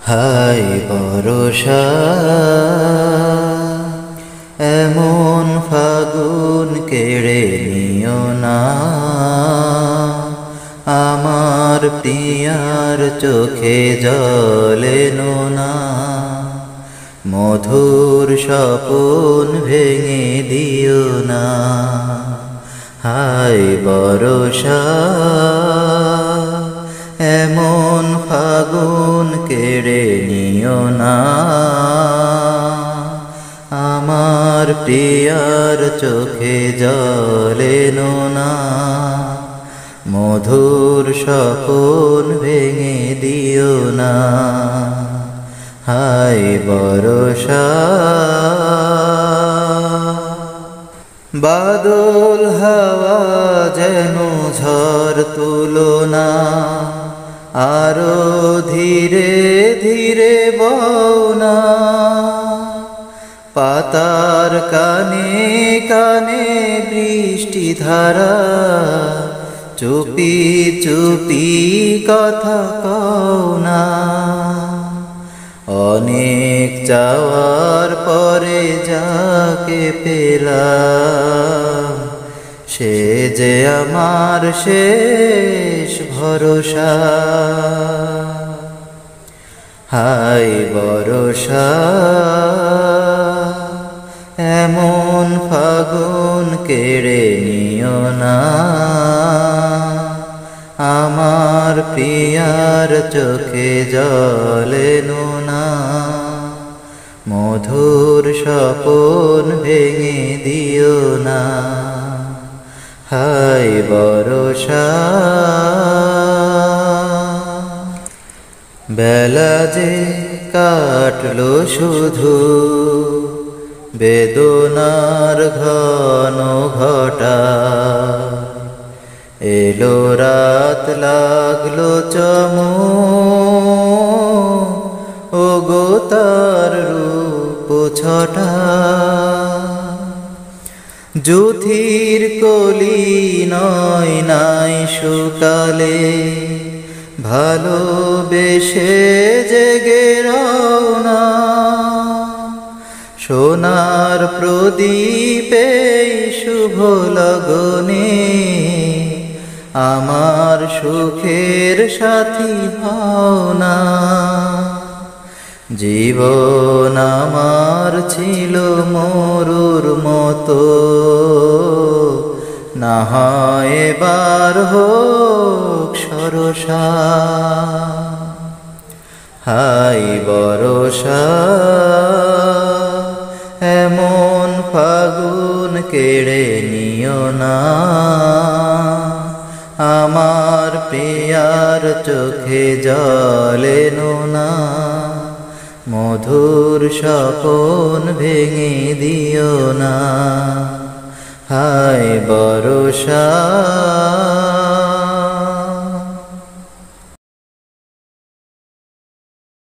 High বরষা এমন ফাগুন কেড়ে নিও না আমার প্রিয়ার চোখে জলেনো না মধুর স্বপন ভেঙে দিও না হাই বরষা এমন ফাগুন কেড়ে নিও না আমার প্রিয়ার চোখে জলেনো না মধুর স্বপন ভেঙে দিও না হাই বরষা বাদল হাওয়া যেন ঝড় তুলো না আরো ধীরে ধীরে বওনা পাতার কানে কানে বৃষ্টি ধারা চুপি চুপি কথা কও না অনেক চাওয়ার পরে যাকে পেলাম সে যে আমার শেষ ভরসা হাই বরষা এমন ফাগুন কেড়ে নিও না আমার প্রিয়ার চোখে জলেনো না মধুর স্বপন ভেঙে দিও না হাই বরষা বেলা যে কাটলো শুধু বেদনার ঘন ঘটা এলো রাত লাগলো চমক ও গো তার রূপ ছটা যুথির কলি নয় নাই সুকালে ভালোবেসে জেগে রওনা সোনার প্রদীপে শুভ লগনে আমার সুখের সাথী হও না জীবন আমার ছিল মরুর মতো না হয় এবার হোক সরসা হাই বরষা এমন ফাগুন কেড়ে নিও না আমার প্রিয়ার চোখে জলেনো না মধুর স্বপন ভেঙে দিও না হাই বরষা।